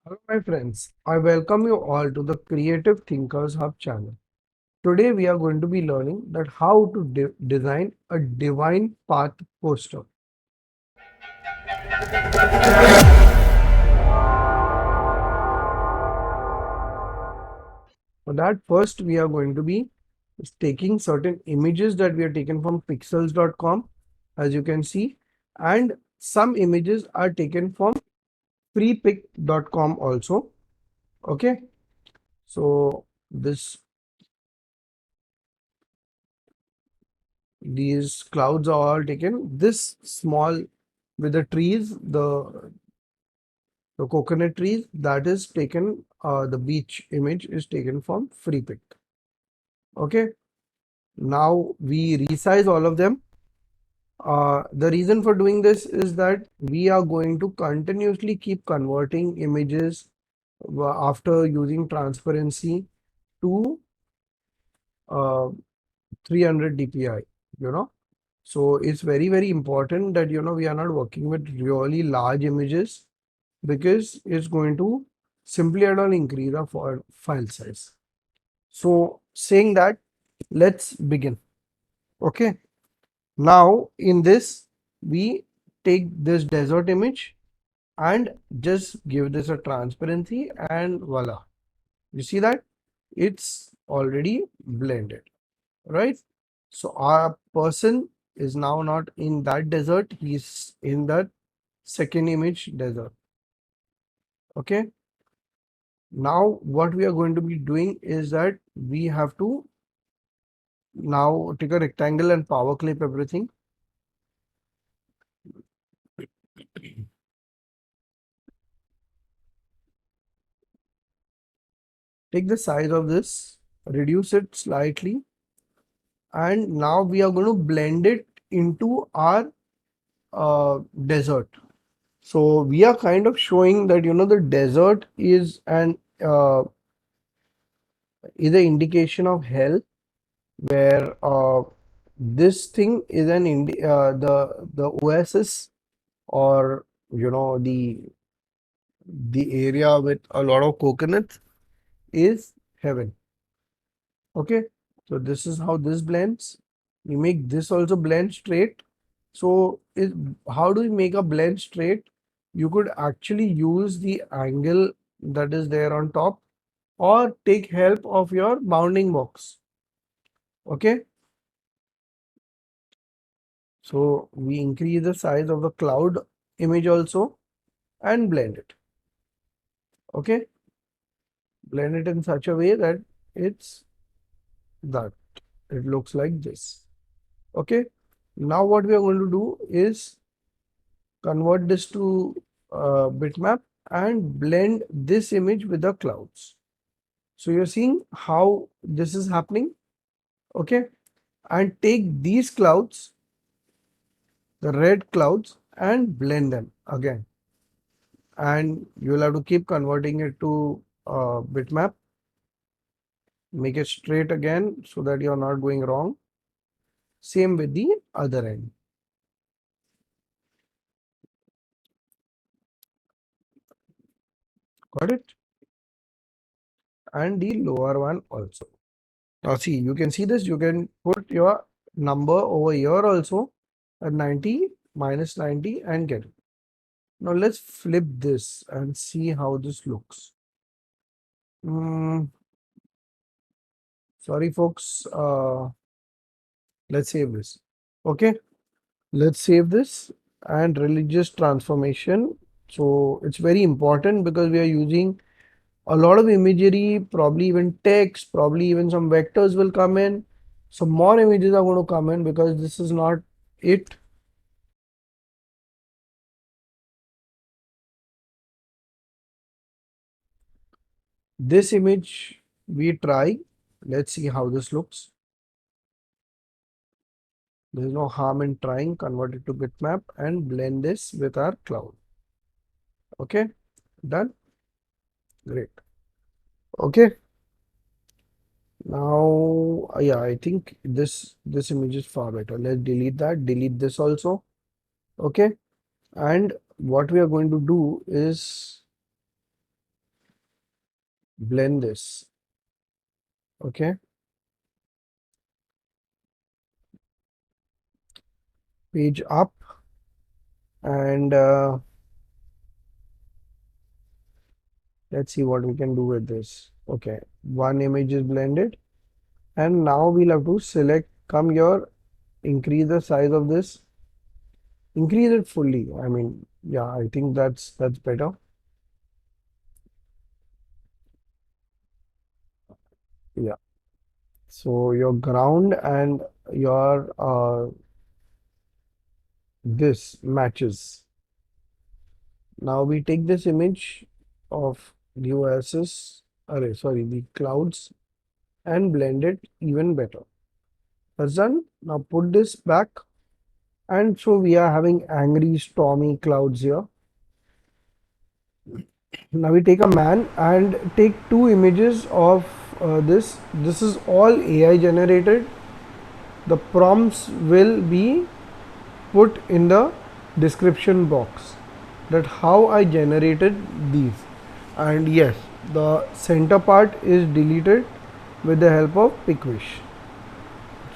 Hello, my friends. I welcome you all to the Creative Thinkers Hub channel. Today, we are going to be learning that how to design a Devine path poster. For that, first, we are going to be taking certain images that we are taken from pixels.com, as you can see, and some images are taken from freepic.com also. Okay, so this these clouds are all taken. This small with the trees, the coconut trees, that is taken, the beach image is taken from free pick. Okay, now we resize all of them. The reason for doing this is that we are going to continuously keep converting images after using transparency to uh, 300 dpi, you know. So it's very important that we are not working with really large images, because it's going to simply add on increase our file size. So saying that, let's begin. Okay, now in this we take this desert image and just give this a transparency, and voila, you see that it's already blended, right? So our person is now not in that desert, he's in that second image desert. Okay, now what we are going to be doing is that we have to now take a rectangle and power clip everything. Take the size of this, reduce it slightly, and now we are going to blend it into our desert. So we are kind of showing that the desert is an indication of health, where this thing is the oasis, or the area with a lot of coconuts is heaven. Okay, so this is how this blends. We make this also blend straight. So how do we make a blend straight? You could actually use the angle that is there on top, or take help of your bounding box. Okay, so we increase the size of the cloud image also and blend it. Okay, blend it in such a way that it's that it looks like this. Okay, now what we are going to do is convert this to bitmap and blend this image with the clouds. So you're seeing how this is happening. Okay, and take these clouds, the red clouds, and blend them again, and you'll have to keep converting it to bitmap. Make it straight again so that you're not going wrong. Same with the other end. Got it? And the lower one also. Now see, you can see this, you can put your number over here also at 90 minus 90 and get it. Now let's flip this and see how this looks. Sorry folks, let's save this. Okay, let's save this. And religious transformation. So it's very important because we are using a lot of imagery, probably even text, probably even some vectors will come in. So more images are going to come in, because this is not it. This image we try. Let's see how this looks. There is no harm in trying. Convert it to bitmap and blend this with our cloud. Okay, done. Great. Okay. Now, yeah, I think this image is far better. Let's delete that. Delete this also. Okay. And what we are going to do is blend this. Okay, page up, and let's see what we can do with this. Okay, one image is blended, and now we'll have to select, come here, increase the size of this, increase it fully. I mean, yeah, I think that's better. Yeah. So your ground and your this matches. Now we take this image of the oasis, array, sorry, the clouds, and blend it even better. That's done. Now put this back, and so we are having angry, stormy clouds here. Now we take a man and take two images of this. This is all AI generated. The prompts will be put in the description box that how I generated these. And yes, the center part is deleted with the help of Pickwish.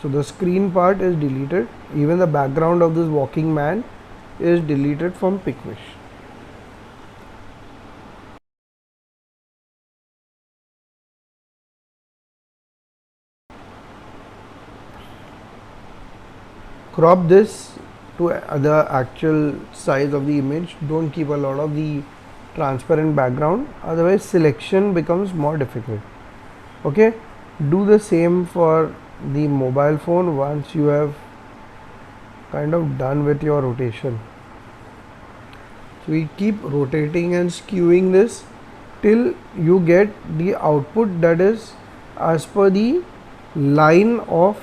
So the screen part is deleted. Even the background of this walking man is deleted from Pickwish. Crop this to the actual size of the image. Don't keep a lot of the transparent background, otherwise selection becomes more difficult. Okay, do the same for the mobile phone once you have kind of done with your rotation. So we keep rotating and skewing this till you get the output that is as per the line of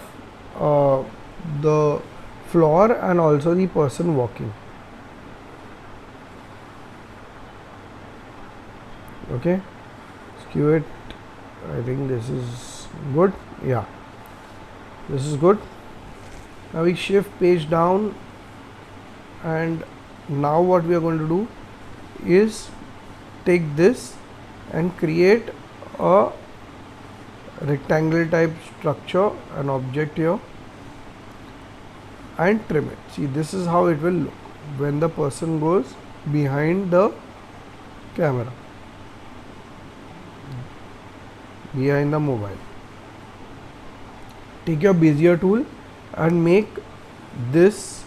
uh, the floor and also the person walking. Okay, skew it. I think this is good. Yeah, this is good. Now we shift page down, and now what we are going to do is take this and create a rectangle type structure, an object here, and trim it. See, this is how it will look when the person goes behind the camera, behind the mobile. Take your Bezier tool and make this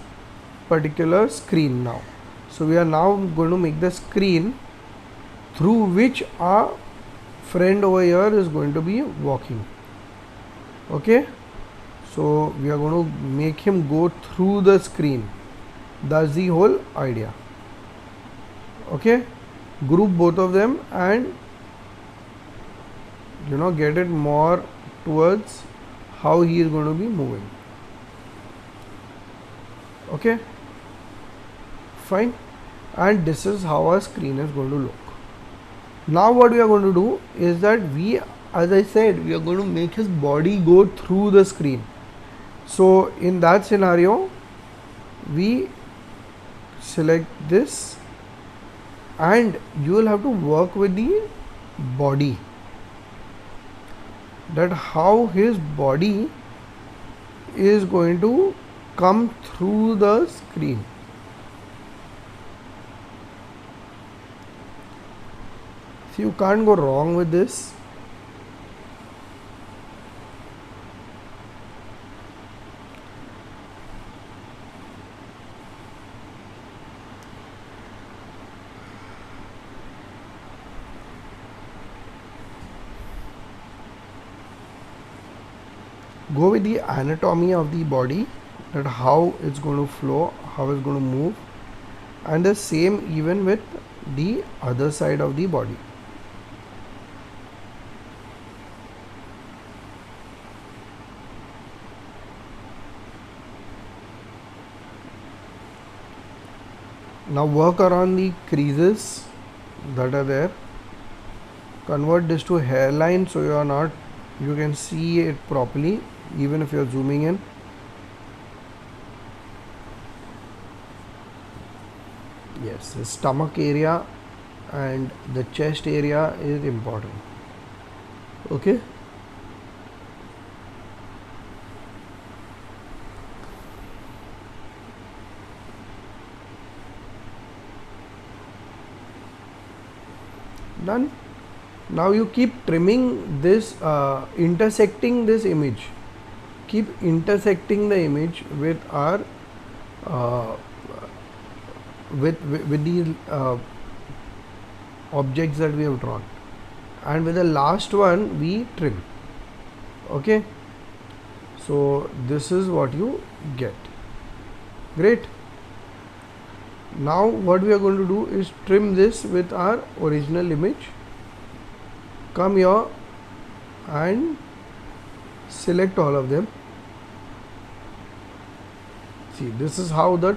particular screen now. So we are now going to make the screen through which our friend over here is going to be walking. Okay, so we are going to make him go through the screen. That's the whole idea. Okay, group both of them and get it more towards how he is going to be moving. Okay, fine, and this is how our screen is going to look. Now what we are going to do is that as I said, we are going to make his body go through the screen. So in that scenario, we select this, and you will have to work with the body, that how his body is going to come through the screen. See, you can't go wrong with this. Go with the anatomy of the body, that how it's going to flow, how it's going to move, and the same even with the other side of the body. Now work around the creases that are there. Convert this to hairline so you can see it properly even if you're zooming in. Yes, the stomach area and the chest area is important. Okay. Done. Now you keep trimming this, intersecting this image. Keep intersecting the image with our uh, with the objects that we have drawn, and with the last one we trim. Okay, so this is what you get. Great. Now what we are going to do is trim this with our original image. Come here and select all of them. See, this is how the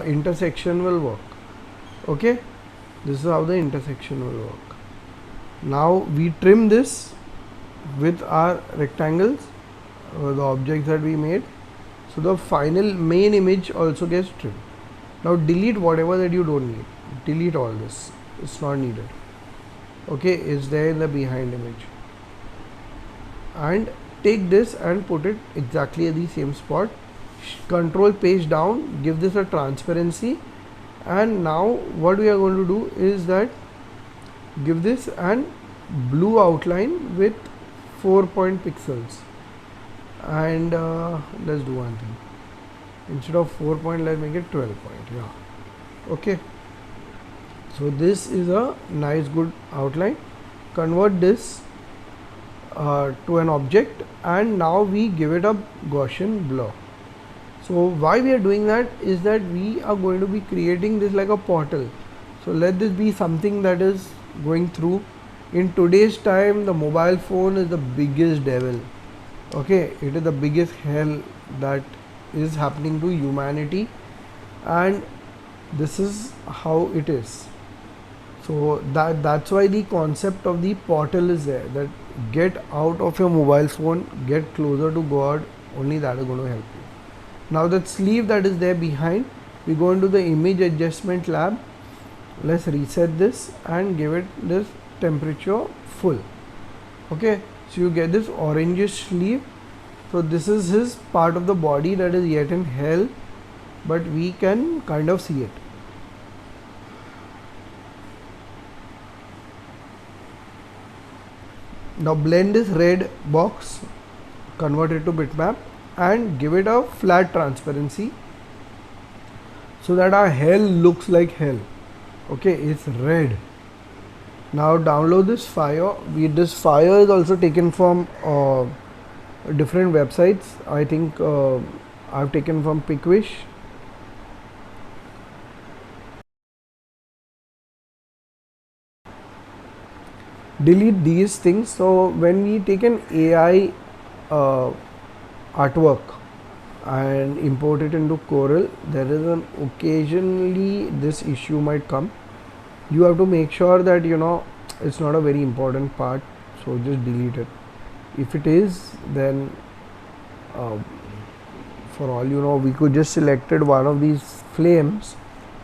intersection will work. Okay, this is how the intersection will work. Now we trim this with our rectangles, the objects that we made, so the final main image also gets trimmed. Now delete whatever that you don't need. Delete all this, it's not needed. Okay, it's there in the behind image, and take this and put it exactly at the same spot. Control page down, give this a transparency, and now what we are going to do is that give this an blue outline with 4 point pixels, and let's do one thing. Instead of 4 point, let's make it 12 point. Yeah. Okay, so this is a nice good outline. Convert this to an object, and now we give it a Gaussian blur. So why we are doing that is that we are going to be creating this like a portal. So let this be something that is going through. In today's time, the mobile phone is the biggest devil. Okay, it is the biggest hell that is happening to humanity, and this is how it is. So that's why the concept of the portal is there, that get out of your mobile phone, get closer to God, only that is going to help you. Now that sleeve that is there behind, we go into the image adjustment lab. Let's reset this and give it this temperature full. Okay, so you get this orangish sleeve. So this is his part of the body that is yet in hell, but we can kind of see it. Now blend this red box, convert it to bitmap, and give it a flat transparency so that our hell looks like hell. Okay, it's red. Now download this file. This file is also taken from different websites. I think I've taken from Pickwish. Delete these things. So when we take an AI artwork and import it into Corel, there is an occasionally this issue might come. You have to make sure that it's not a very important part, so just delete it. If it is, then for all you know, we could just selected one of these flames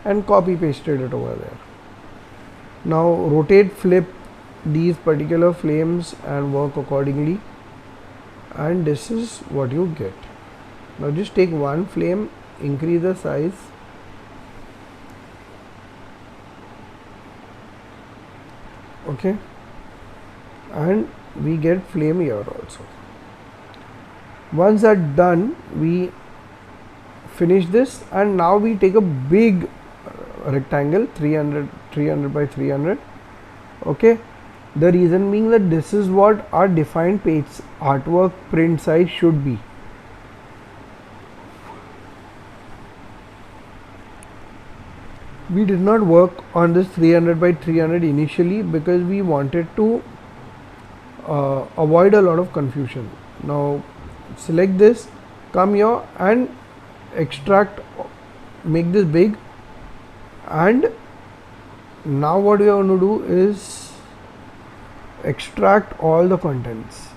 and copy pasted it over there. Now rotate, flip these particular flames and work accordingly, and this is what you get. Now just take one flame, increase the size, okay, and we get flame here also. Once that's done, we finish this, and now we take a big rectangle, 300 by 300. Okay, the reason being that this is what our defined page artwork print size should be. We did not work on this 300 by 300 initially because we wanted to avoid a lot of confusion. Now select this, come here and extract, make this big, and now what we are going to do is extract all the contents.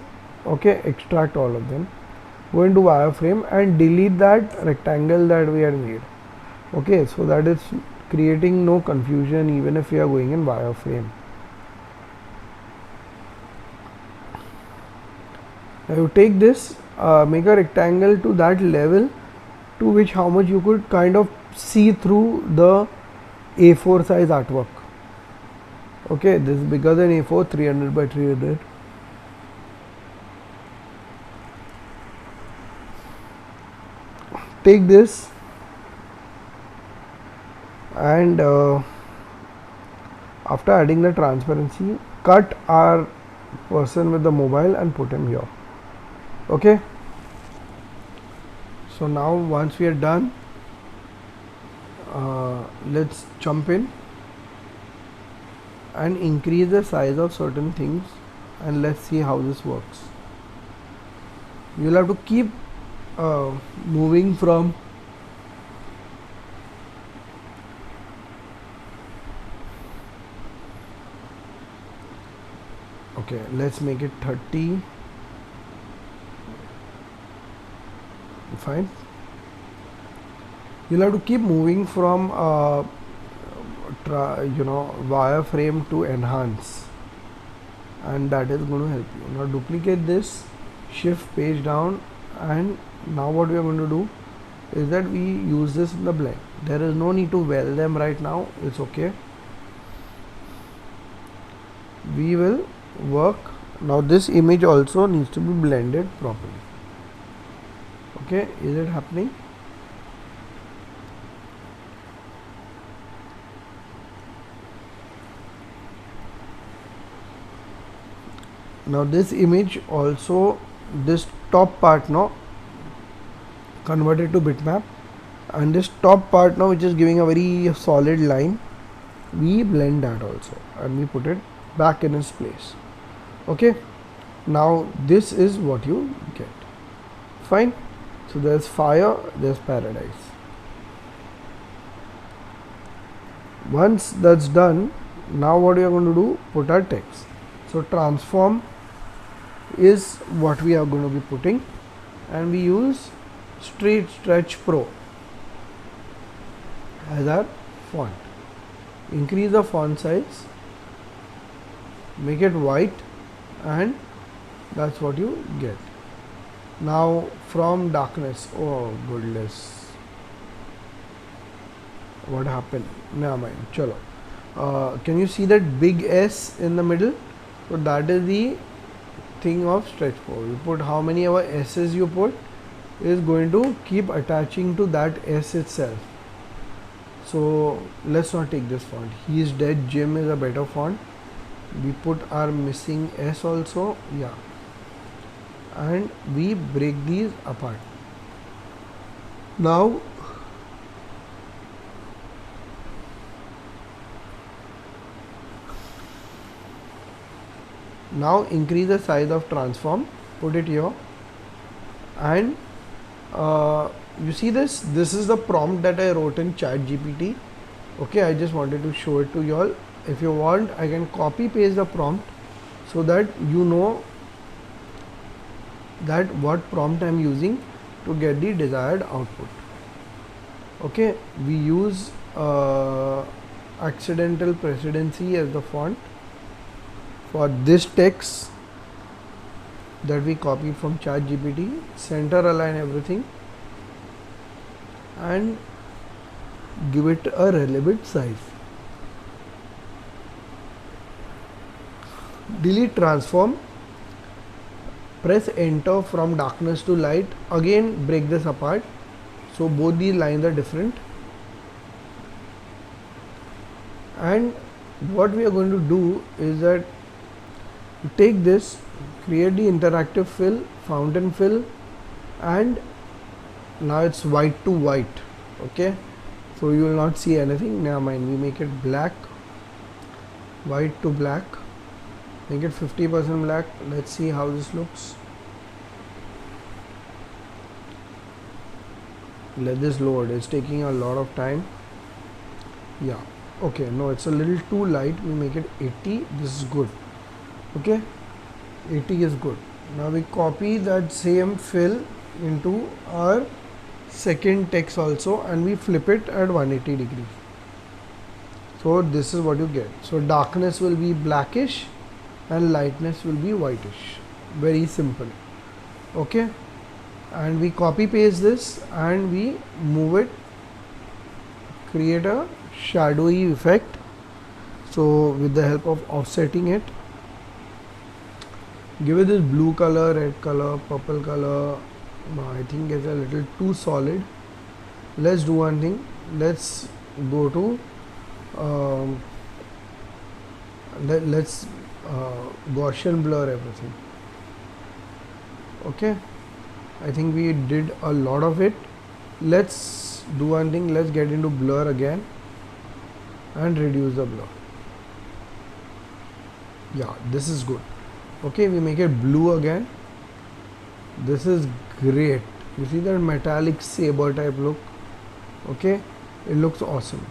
Okay, extract all of them, go into wireframe and delete that rectangle that we had made. Okay, so that is creating no confusion even if we are going in wireframe. Now you take this, make a rectangle to that level to which how much you could kind of see through the A4 size artwork. Okay, this is bigger than A4, 300 by 300. Take this and after adding the transparency, cut our person with the mobile and put him here. Okay, so now once we are done, let's jump in and increase the size of certain things, and let's see how this works. You'll have to keep moving from okay, let's make it 30. Fine. You'll have to keep moving from wireframe to enhance, and that is going to help you. Now duplicate this, shift page down, and now what we are going to do is that we use this in the blend. There is no need to weld them right now, it's okay. We will work. Now this image also needs to be blended properly. Okay, is it happening? Now this image also, this top part now converted to bitmap, and this top part now which is giving a very solid line, we blend that also and we put it back in its place. Okay, now this is what you get. Fine. So there's fire, there's paradise. Once that's done, now what we are going to do, put our text. So transform is what we are going to be putting, and we use Street Stretch Pro as our font. Increase the font size, make it white, and that's what you get. Now from darkness, oh goodness, what happened? Never mind, chalo. Can you see that big S in the middle? So that is the thing of Stretch Pro. You put how many ever S's you put is going to keep attaching to that S itself. So let's not take this font. He is dead. Jim is a better font. We put our missing S also, yeah, and we break these apart. Now increase the size of transform, put it here, and you see this is the prompt that I wrote in ChatGPT. Okay, I just wanted to show it to you all. If you want, I can copy paste the prompt so that you know that what prompt I am using to get the desired output. Okay, we use accidental presidency as the font for this text that we copied from ChatGPT. Center align everything and give it a relevant size. Delete transform, press enter from darkness to light, again break this apart, so both these lines are different. And what we are going to do is that take this, create the interactive fill, fountain fill, and now it's white to white. Okay, so you will not see anything. Never mind, we make it black, white to black, make it 50% black. Let's see how this looks. Let this load, it's taking a lot of time. Yeah, okay, no, it's a little too light. We make it 80. This is good. Okay, 80 is good. Now we copy that same fill into our second text also, and we flip it at 180 degrees. So this is what you get. So darkness will be blackish and lightness will be whitish. Very simple. Okay, and we copy paste this and we move it, create a shadowy effect. So with the help of offsetting it, give it this blue color, red color, purple color. No, I think it's a little too solid. Let's do one thing. Let's go to um, let's Gaussian blur everything. Okay, I think we did a lot of it. Let's do one thing. Let's get into blur again and reduce the blur. Yeah, this is good. Okay, we make it blue again. This is great. You see that metallic saber type look? Okay, it looks awesome.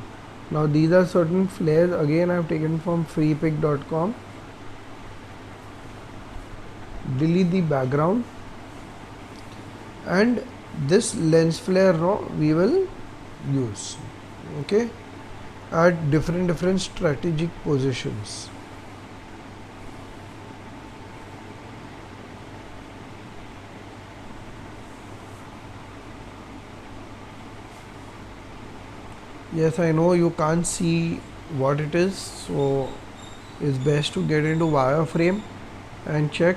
Now these are certain flares, again I have taken from freepik.com. Delete the background, and this lens flare now we will use, okay, at different strategic positions. Yes, I know you can't see what it is, so it's best to get into wireframe and check.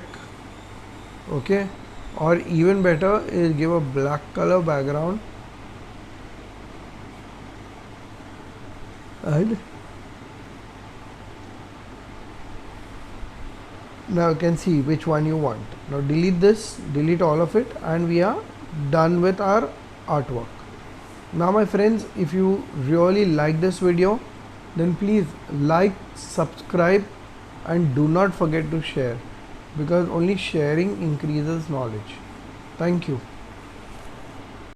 Okay, or even better is give a black color background and now you can see which one you want. Now delete this, delete all of it, and we are done with our artwork. Now my friends, if you really like this video, then please like, subscribe, and do not forget to share, because only sharing increases knowledge. Thank you.